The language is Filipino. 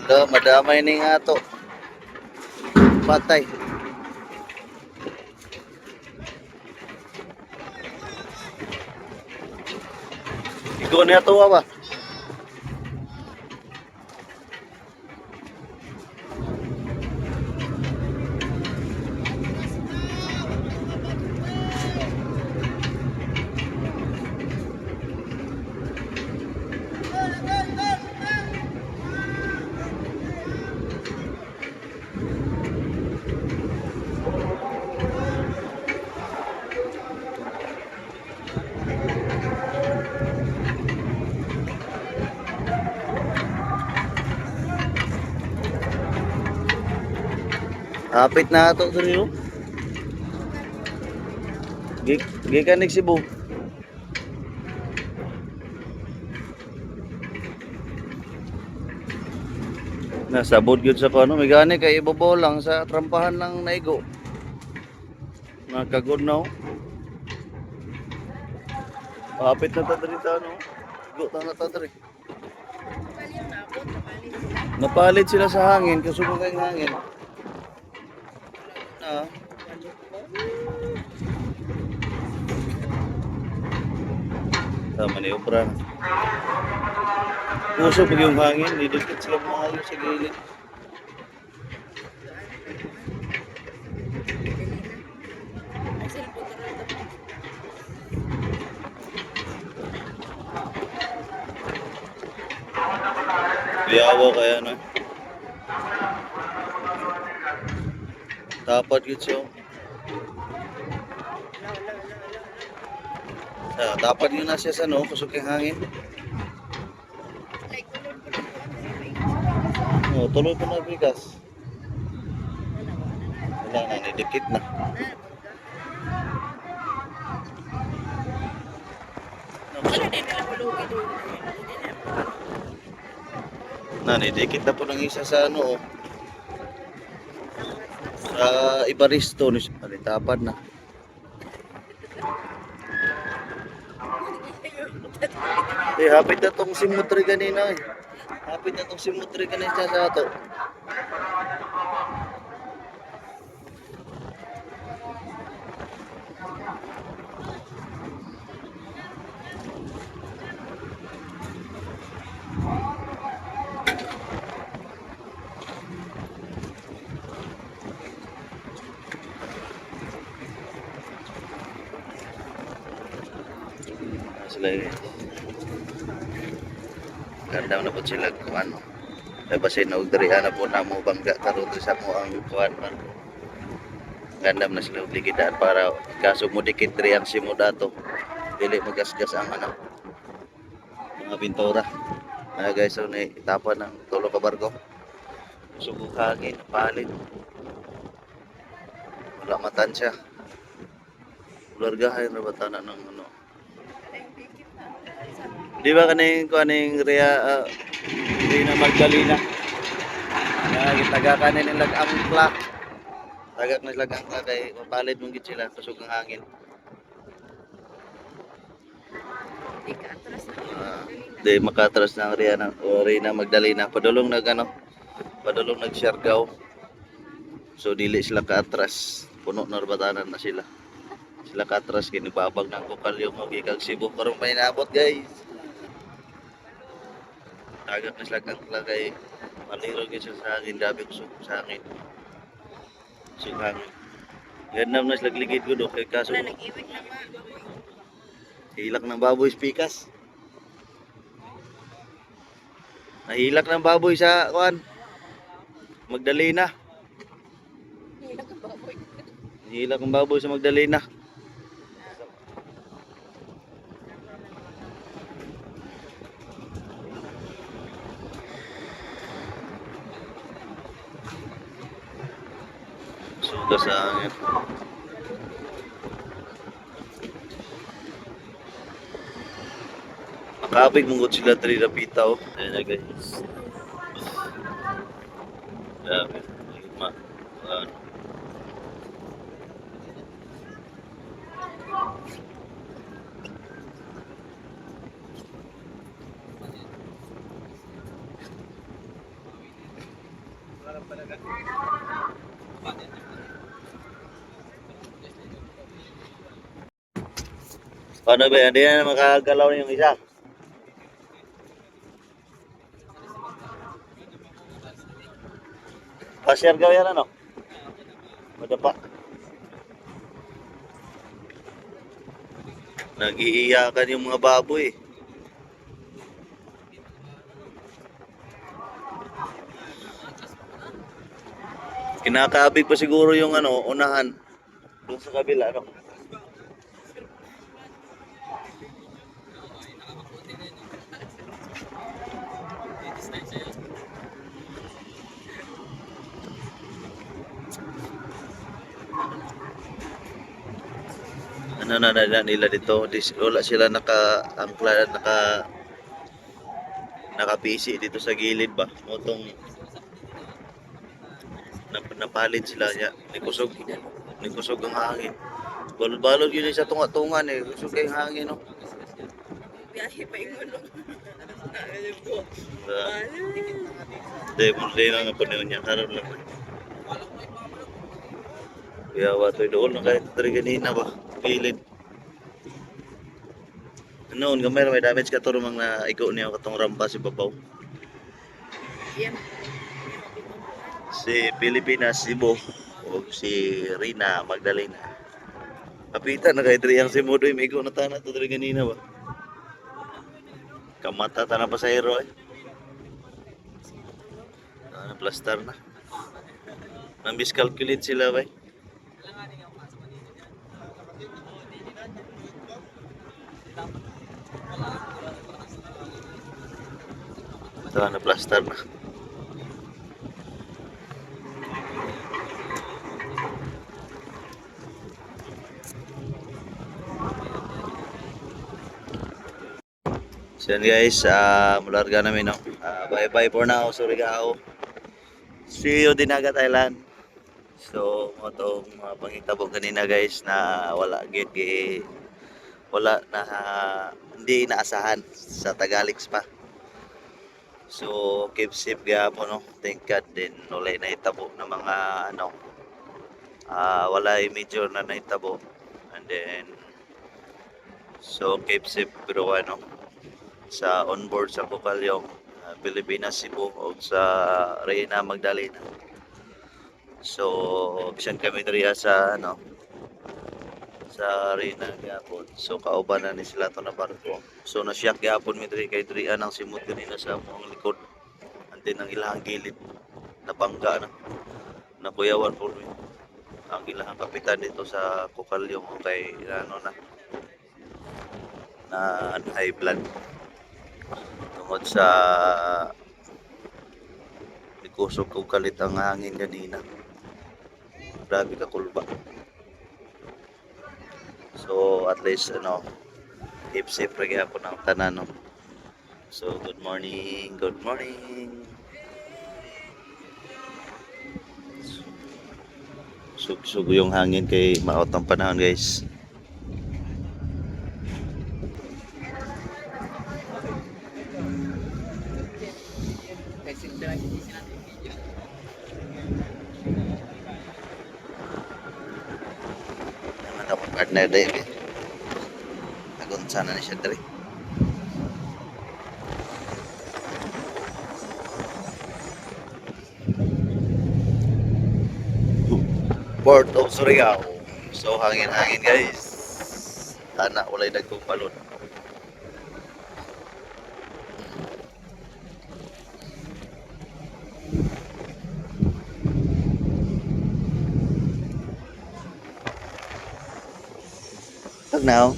Madamay ni nga to. Patay. Ikaw na ito ba? Hapit na ito dito. Gikan ni Cebu. Nasabot yun sa kano. May gani kay ibabaw lang sa trampahan ng naigo. Nakagod na o. Hapit na ito dito ano. Igo na ito dito. Napalit sila sa hangin. Kasubo kayong hangin. Tama na yung obra. Puso pag yung hangin, didikit sila mga sa gilid. Biyawa kaya na. Dapat yun siya. Dapat yun na siya sa no, kusok yung hangin. Tuloy po na bigas. Wala na, nidikit na. Nidikit na po ng isa sa ano. Sa Ibaristo, tapad na. Hapit na tong simutri kanina eh. Hapit na tong simutri kanina sa ato. Sila ganda na po sila kuan. Basin og diri ana po namo bangga karon sa mo ang kuan man. Ganda na sila ligidaan para kaso mo dikit diri ang simo dato. Dili magasgas ang ano. Mga pintura. Guys, so ni tapan ng tulo ka barko. Subok hangin palit. Wala matansya. Largahay na batana ng ano. Di ba kaning Rhea Magdalena? Taga kanin ng lag-angkla. Tagak na lag-angkla kay mapalit mong gid sila kusog ang hangin. Di makatras ng Rhea Magdalena. Padulong nag Siargao. So dili sila kaatras. Puno na batanan na sila. Sila katras kinibabag ng kukalyo mo gikag Cebu karon pa inaabot guys. Tagak na sila kay maliro gyud sa hangin dabi kusog sa hangin. Kusog hangin. Gandam na sila ligid ko do kay kaso. Nag-iwig na ba? Hilak ng baboy pikas. Nahilak ng baboy sa kuan. Magdalena. Hilak ng baboy sa Magdalena. Suga sa hangin. Makabig mong sila dali na bitaw. Ayan na guys. Dami. Paano ba? Hindi na makagalaw yung isa. Pasyar ka yan ano? Madapa. Nag-iiyakan yung mga baboy. Kinakaabig pa siguro yung ano, unahan. Doon sa kabila, ano? Ano na nila dito? Wala sila naka-angkla, naka-PC dito sa gilid ba? Motong napalit sila niya. Nikusog ang hangin. Balod-balod yun sa tunga-tungan eh. Kusog kayong hangin, no? Biyahe pa yung ulo. Day na nga po niya. Harap lang. Kaya watoy doon na kahit tari ganina ba? Pilid. Noon, gamay may damage ka to rumang na ikaw niya katong rampa si Babaw. Yan. Si Pilipinas, Cebu, o si Rina Magdalena. Kapitan na kay Triang si Modoy, may ikaw na tana to tari ganina ba? Kamata tanah pasahero eh. Plaster na. Namiscalculate sila ba? Ito na plaster na. So yan guys, mularga namin no. Bye bye for now, Surigao. See you Dinagat Island. So mo tong mga pangitabo kanina guys na wala wala na hindi inaasahan sa Tagalix pa. So keep safe gyapon no. Thank God din wala na itabo na mga ano wala major na naitabo. And then so keep safe pero ano sa onboard sa Bukalyong, Pilipinas, Cebu o sa Reyna Magdalena. So, bisan kami diriya sa ano sa Reyna gyapon. So kauban na ni sila to na barko. So nasyak gyapon mi diri kay diri anang simot kanina sa among likod. Antin ang ilahang gilid nabangga na. Nakuyawan po mi. Ang ilahang kapitan dito sa Bukalyong kay ano na high blood. Tungod sa nikusog ko kalit ang hangin kanina. Grabe ka kulba. So at least ano keep safe lagi ako ng tanan no. So good morning. Sug yung hangin kay maot ang panahon guys. Partner deh, agun sana ni siya diri. Port of Surigao. So hangin-hangin guys. Tana walay dagkong balon. Now